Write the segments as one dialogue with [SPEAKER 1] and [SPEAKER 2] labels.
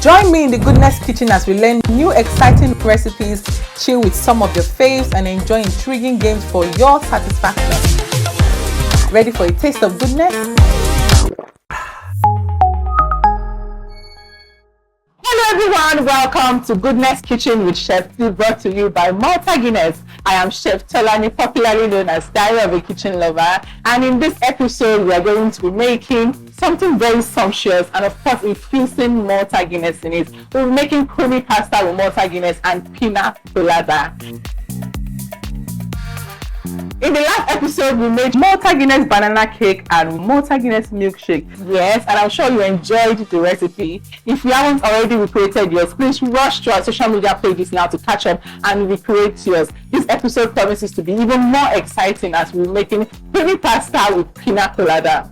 [SPEAKER 1] Join me in the Goodness Kitchen as we learn new exciting recipes, chill with some of your faves, and enjoy intriguing games for your satisfaction. Ready for a taste of goodness? Hello everyone, welcome to Goodness Kitchen with Chef T, brought to you by Malta Guinness. I am Chef Tolani, popularly known as Diary of a Kitchen Lover, and in this episode we are going to be making something very sumptuous and of course infusing Malta Guinness in it. We'll be making creamy pasta with Malta Guinness and pina colada. In the last episode, we made Malta Guinness banana cake and Malta Guinness milkshake. Yes, and I'm sure you enjoyed the recipe. If you haven't already recreated yours, please rush to our social media pages now to catch up and recreate yours. This episode promises to be even more exciting as we're making creamy pasta with pina colada.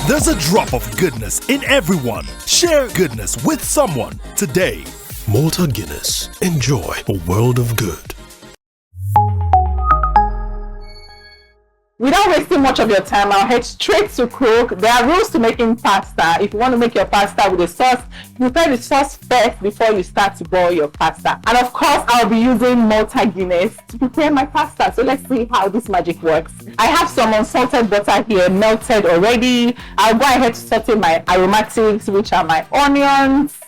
[SPEAKER 2] There's a drop of goodness in everyone. Share goodness with someone today. Malta Guinness. Enjoy a world of good.
[SPEAKER 1] Without wasting much of your time, I'll head straight to cook. There are rules to making pasta. If you want to make your pasta with a sauce, prepare the sauce first before you start to boil your pasta. And of course, I'll be using Malta Guinness to prepare my pasta. So let's see how this magic works. I have some unsalted butter here, melted already. I'll go ahead to saute my aromatics, which are my onions.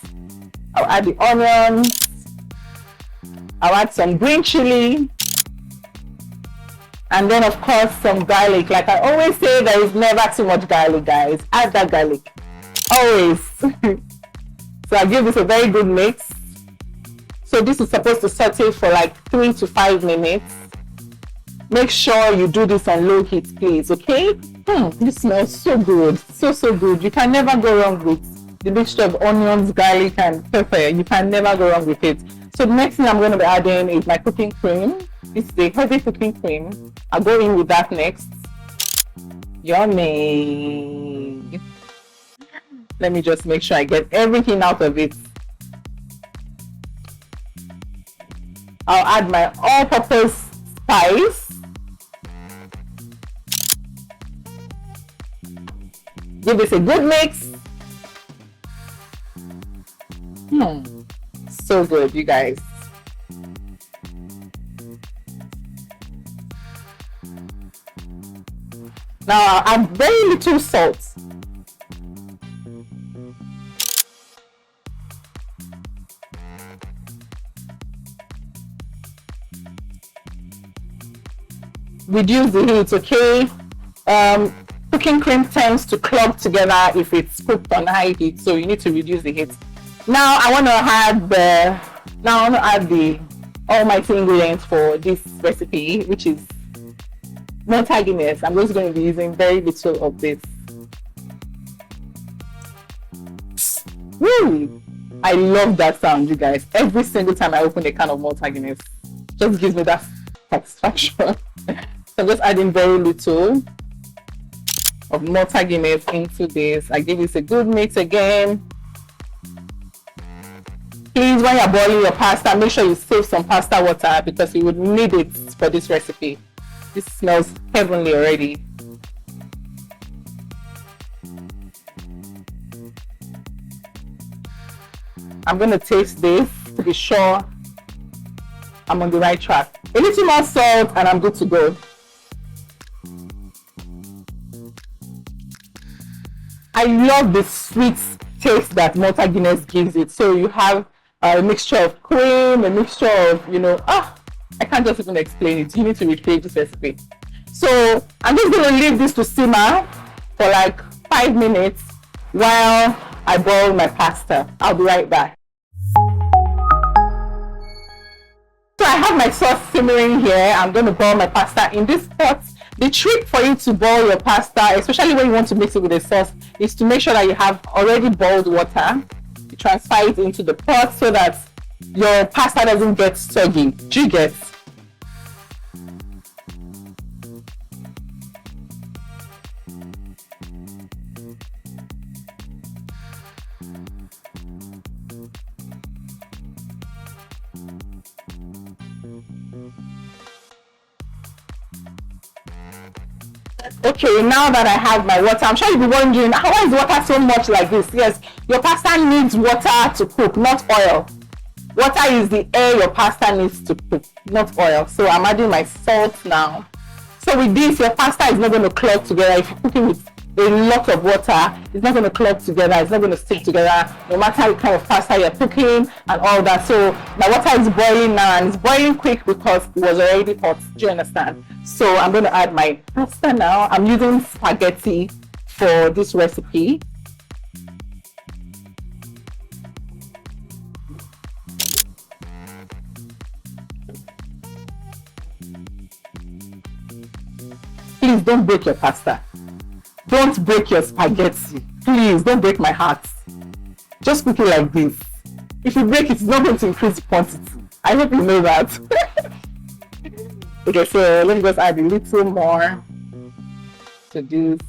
[SPEAKER 1] I'll add the onions. I'll add some green chili. And then of course some garlic. Like I always say, there is never too much garlic, guys. Add that garlic. Always. So I'll give this a very good mix. So this is supposed to saute for like 3 to 5 minutes. Make sure you do this on low heat, please, okay? This smells so good. So good. You can never go wrong with the mixture of onions, garlic, and pepper. You can never go wrong with it. So the next thing I'm going to be adding is my cooking cream. This is the heavy cooking cream. I'll go in with that next. Yummy. Let me just make sure I get everything out of it. I'll add my all-purpose spice. Give this a good mix. So good, you guys. Now I'll add very little salt. Reduce the heat, okay? Cooking cream tends to clog together if it's cooked on high heat, so you need to reduce the heat. Now I want to add the almighty ingredients for this recipe, which is Malta Guinness. I'm just going to be using very little of this. Woo! I love that sound, you guys. Every single time I open a can of Malta Guinness, just gives me that satisfaction. So I'm just adding very little of Malta Guinness into this. I give this a good mix again. Please, when you're boiling your pasta, make sure you save some pasta water because you would need it for this recipe. This smells heavenly already. I'm going to taste this to be sure I'm on the right track. A little more salt and I'm good to go. I love the sweet taste that Malta Guinness gives it. So you have a mixture of cream, a mixture of, I can't just even explain it. You need to recreate this recipe. So I'm just going to leave this to simmer for like 5 minutes while I boil my pasta. I'll be right back. So I have my sauce simmering here. I'm going to boil my pasta in this pot The trick for you to boil your pasta, especially when you want to mix it with a sauce, is to make sure that you have already boiled water. You transfer it into the pot so that your pasta doesn't get soggy. Do you get? Okay, now that I have my water, I'm sure you'll be wondering, why is water so much like this? Yes, your pasta needs water to cook, not oil. Water is the air your pasta needs to cook, not oil. So I'm adding my salt now. So with this, your pasta is not going to clog together. If you're cooking with a lot of water, it's not going to clog together. It's not going to stick together, no matter the kind of pasta you're cooking and all that. So my water is boiling now, and it's boiling quick because it was already hot. Do you understand? So I'm going to add my pasta now. I'm using spaghetti for this recipe. Please don't break your pasta. Don't break your spaghetti. Please don't break my heart. Just cook it like this. If you break it, it's not going to increase the quantity. I hope you know that. Okay, so let me just add a little more to this.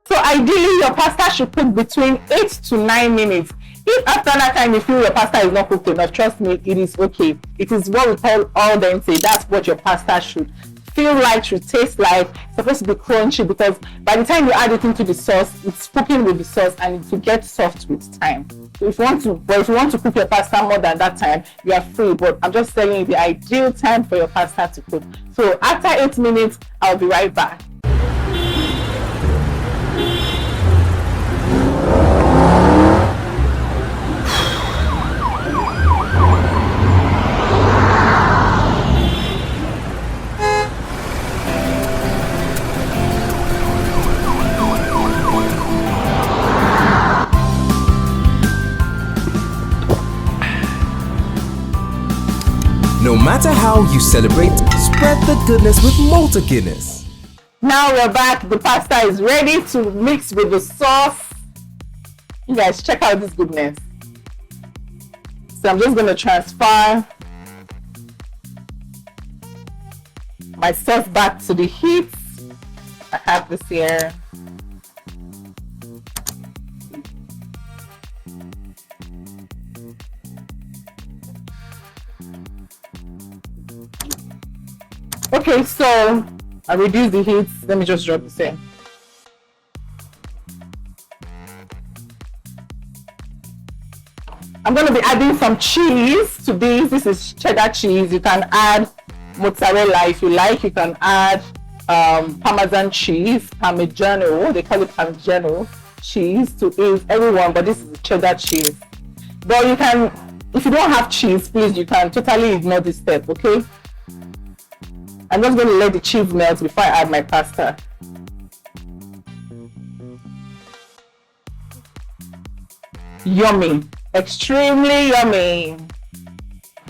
[SPEAKER 1] So ideally, your pasta should cook between 8 to 9 minutes. If after that time you feel your pasta is not cooked enough, trust me, it is okay. It is what we call al dente. That's what your pasta should feel like, should taste like. It's supposed to be crunchy because by the time you add it into the sauce, it's cooking with the sauce and it will get soft with time. So if you want to cook your pasta more than that time, you are free. But I'm just telling you the ideal time for your pasta to cook. So after 8 minutes, I'll be right back.
[SPEAKER 3] No matter how you celebrate, spread the goodness with Malta Guinness.
[SPEAKER 1] Now we're back. The pasta is ready to mix with the sauce. You guys, check out this goodness. So I'm just going to transfer my sauce back to the heat. I have this here. Okay, so I reduce the heat. Let me just drop this in. I'm going to be adding some cheese to this. This is cheddar cheese. You can add mozzarella if you like. You can add Parmesan cheese, Parmigiano. They call it Parmigiano cheese to ease everyone, but this is cheddar cheese. But you can, if you don't have cheese, please, you can totally ignore this step, okay? I'm just going to let the cheese melt before I add my pasta. Yummy, extremely yummy.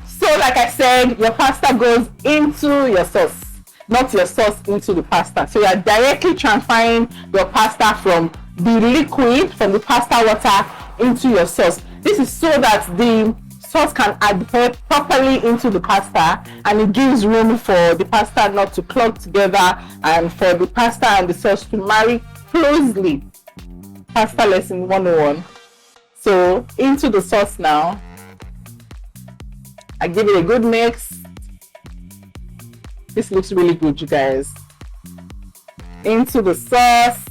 [SPEAKER 1] So like I said, your pasta goes into your sauce, not your sauce into the pasta. So you are directly transferring your pasta from the liquid, from the pasta water into your sauce. This is so that the sauce can adhere properly into the pasta, and it gives room for the pasta not to clog together and for the pasta and the sauce to marry closely. Pasta lesson 101. So into the sauce now. I give it a good mix. This looks really good, you guys. Into the sauce.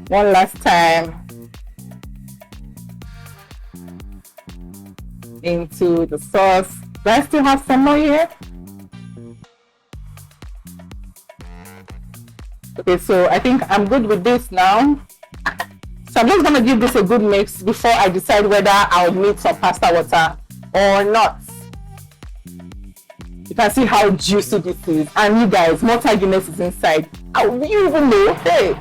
[SPEAKER 1] One last time into the sauce. Do I still have some more here? Okay, so I think I'm good with this now. So I'm just going to give this a good mix before I decide whether I'll need some pasta water or not. You can see how juicy this is. And you guys, Malta Guinness is inside. How do you even know? Hey,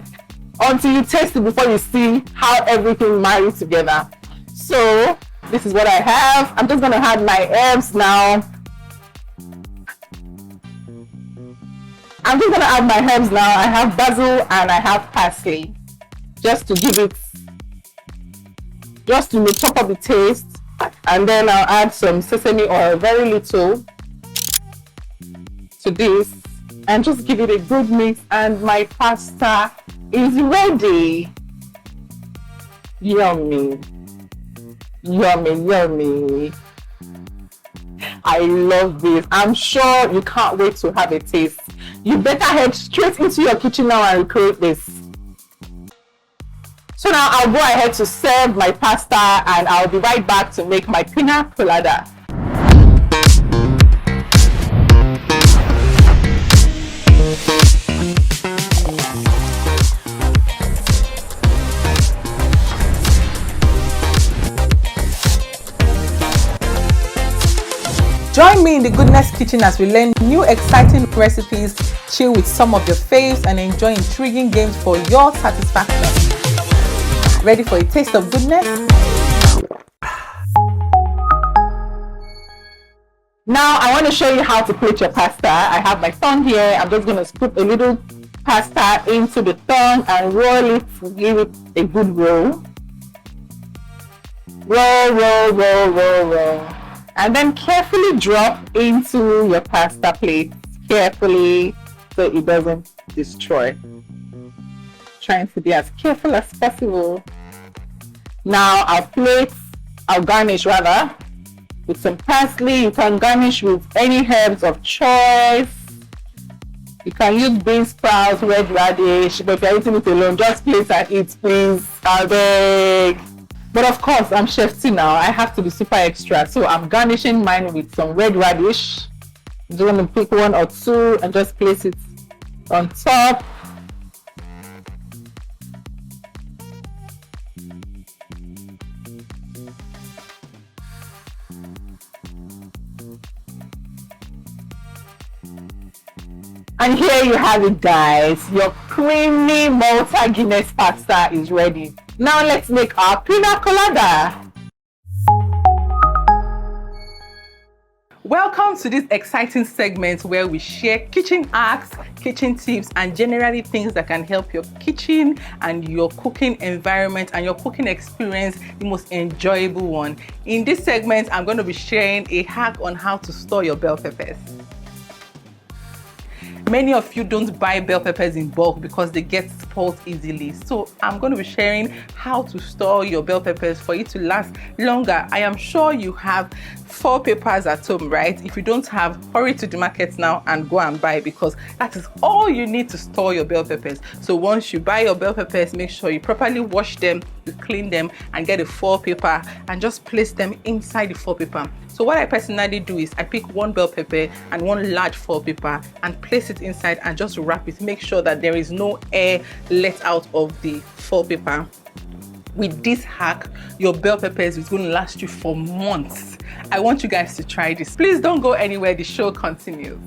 [SPEAKER 1] until you taste it before you see how everything marries together. So this is what I have. I'm just gonna add my herbs now. I'm just gonna add my herbs now. I have basil and I have parsley, just to give it, just to top up the taste. And then I'll add some sesame oil, very little, to this, and just give it a good mix. And my pasta is ready. Yummy, yummy, yummy. I love this. I'm sure you can't wait to have a taste. You better head straight into your kitchen now and recreate this. So now I'll go ahead to serve my pasta, and I'll be right back to make my pina colada. Join me in the Goodness Kitchen as we learn new exciting recipes, chill with some of your faves, and enjoy intriguing games for your satisfaction. Ready for a taste of goodness? Now I want to show you how to plate your pasta. I have my thong here. I'm just going to scoop a little pasta into the thong and roll it to give it a good roll. Roll, roll, roll, roll, roll. And then carefully drop into your pasta plate, carefully, so it doesn't destroy. Trying to be as careful as possible. Now I'll garnish rather with some parsley. You can garnish with any herbs of choice. You can use bean sprouts, red radish, but if you're eating it alone, just place and eat, please. I beg. But of course, I'm chef T now. I have to be super extra. So I'm garnishing mine with some red radish. I'm just going to pick one or two and just place it on top. And here you have it, guys. Your creamy Malta Guinness pasta is ready. Now let's make our pina colada. Welcome to this exciting segment where we share kitchen hacks, kitchen tips, and generally things that can help your kitchen and your cooking environment and your cooking experience the most enjoyable one. In this segment, I'm going to be sharing a hack on how to store your bell peppers. Many of you don't buy bell peppers in bulk because they get spoiled easily. So I'm going to be sharing how to store your bell peppers for it to last longer. I am sure you have 4 peppers at home, right? If you don't have, hurry to the market now and go and buy, because that is all you need to store your bell peppers. So once you buy your bell peppers, make sure you properly wash them, you clean them, and get a 4 pepper and just place them inside the 4 pepper. So what I personally do is I pick 1 bell pepper and 1 large 4 pepper and place it inside and just wrap it. Make sure that there is no air let out of the 4 pepper. With this hack, your bell peppers is going to last you for months. I want you guys to try this. Please don't go anywhere. The show continues.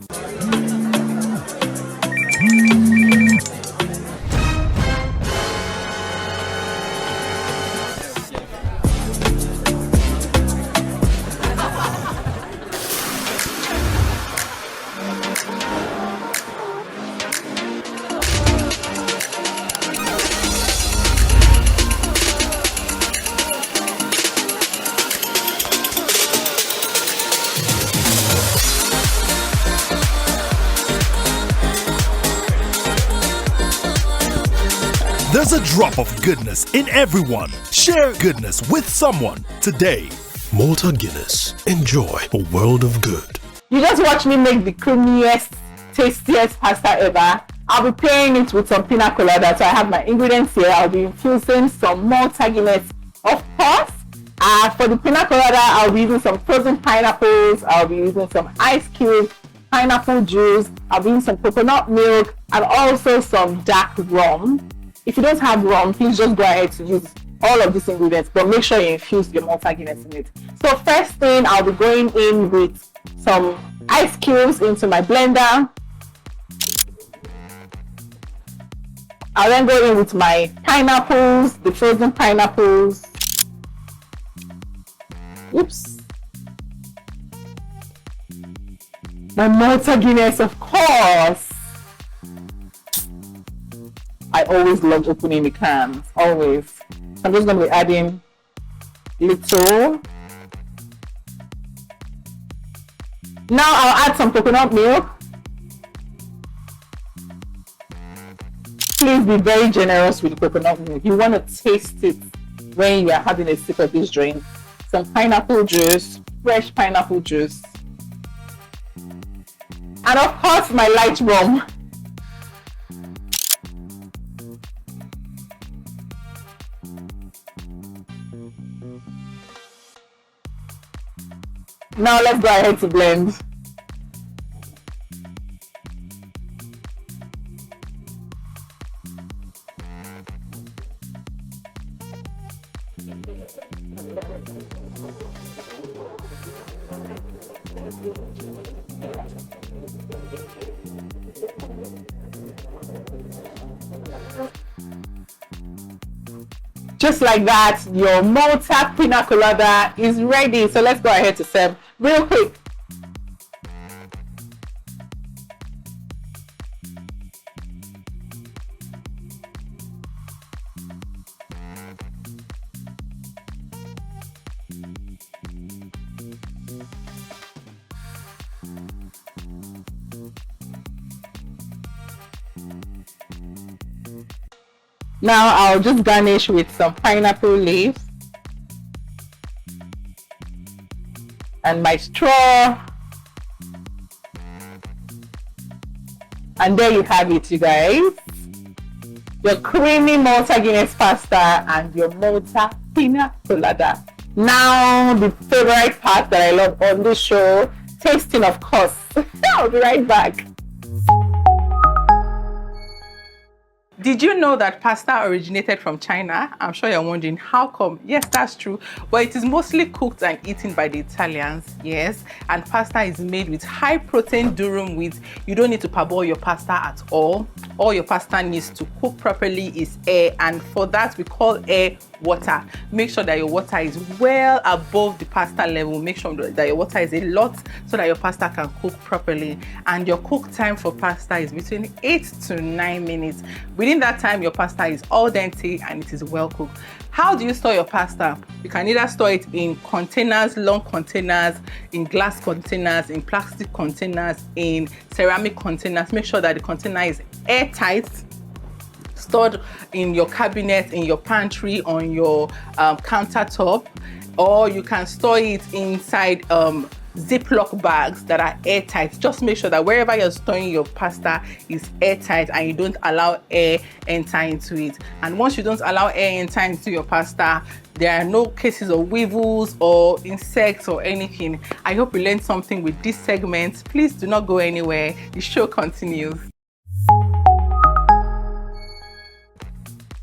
[SPEAKER 2] There's a drop of goodness in everyone. Share goodness with someone today. Malta Guinness. Enjoy a world of good.
[SPEAKER 1] You just watch me make the creamiest, tastiest pasta ever. I'll be pairing it with some pina colada. So I have my ingredients here. I'll be infusing some Malta Guinness, of course. For the pina colada, I'll be using some frozen pineapples. I'll be using some ice cubes, pineapple juice. I'll be using some coconut milk and also some dark rum. If you don't have rum, please just go ahead to use all of these ingredients, but make sure you infuse your Malta Guinness in it. So first thing, I'll be going in with some ice cubes into my blender. I'll then go in with my pineapples, the frozen pineapples. Oops. My Malta Guinness, of course. I always love opening the cans, always. I'm just going to be adding little. Now I'll add some coconut milk. Please be very generous with the coconut milk. You want to taste it when you are having a sip of this drink. Some pineapple juice, fresh pineapple juice. And of course, my light rum. Now let's go ahead to blend. Just like that, your Malta Pinacolada is ready. So let's go ahead to serve real quick. Now I'll just garnish with some pineapple leaves and my straw. And there you have it, you guys. Your creamy Malta Guinness pasta and your Malta Pina Colada. Now the favorite part that I love on this show, tasting, of course. I'll be right back. Did you know that pasta originated from China? I'm sure you're wondering how come. Yes, that's true, but it is mostly cooked and eaten by the Italians. Yes, and pasta is made with high protein durum wheat. You don't need to parboil your pasta at all. All your pasta needs to cook properly is air, and for that we call air water. Make sure that your water is well above the pasta level. Make sure that your water is a lot so that your pasta can cook properly. And your cook time for pasta is between 8 to 9 minutes. Within that time, your pasta is al dente and it is well cooked. How do you store your pasta? You can either store it in containers, long containers, in glass containers, in plastic containers, in ceramic containers. Make sure that the container is airtight, stored in your cabinet, in your pantry, on your countertop, or you can store it inside Ziploc bags that are airtight. Just make sure that wherever you're storing your pasta is airtight and you don't allow air enter into it. And once you don't allow air enter into your pasta, there are no cases of weevils or insects or anything. I hope you learned something with this segment. Please do not go anywhere. The show continues.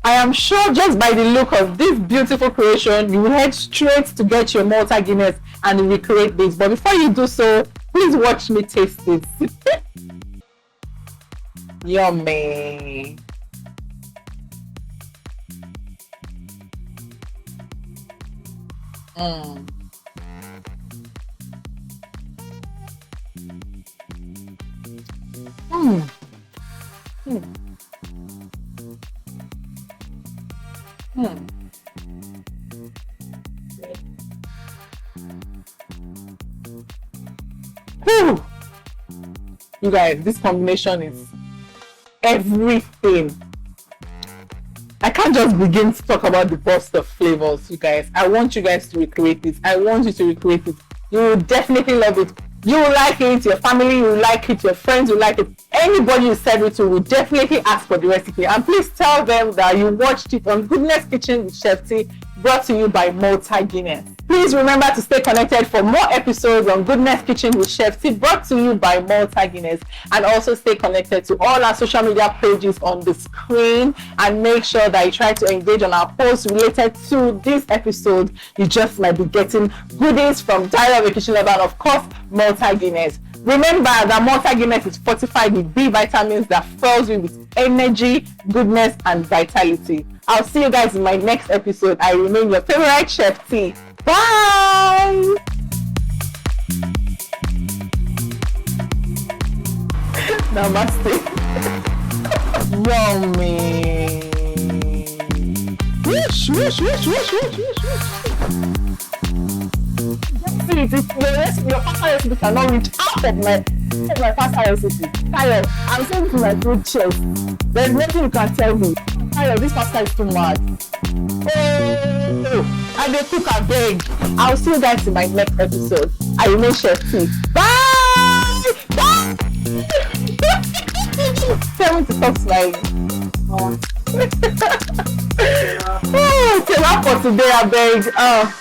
[SPEAKER 1] I am sure just by the look of this beautiful creation, you will head straight to get your Malta Guinness and recreate this. But before you do so, please watch me taste this. Yummy. Mm. Mm. Mm. Hmm. Whew. You guys, this combination is everything. I can't just begin to talk about the burst of flavors, you guys. I want you guys to recreate this. I want you to recreate it. You will definitely love it. You will like it, your family will like it, your friends will like it. Anybody you serve it to will definitely ask for the recipe. And please tell them that you watched it on Goodness Kitchen with Chef T, brought to you by Malta Guinness. Please remember to stay connected for more episodes on Goodness Kitchen with Chef T, brought to you by Malta Guinness. And also stay connected to all our social media pages on the screen, and make sure that you try to engage on our posts related to this episode. You just might be getting goodies from Diary of a Kitchen Lover and of course Malta Guinness. Remember that Malta Guinness is fortified with B vitamins that fills you with energy, goodness, and vitality. I'll see you guys in my next episode. I remain your favorite Chef T. Bye! Namaste. Yummy. Whoosh, whoosh, whoosh, whoosh, whoosh, whoosh, whoosh. Your pasta recipe cannot reach half of my pasta recipe. Tayo, I'm saying to my food chef, there's nothing you can tell me. Tayo, this pasta is too much. Oh, I will cook a beg. I'll see you guys in my next episode. I remain Chef T. Bye! Bye! Tell me to stop smiling. Oh, it's enough for today, I beg.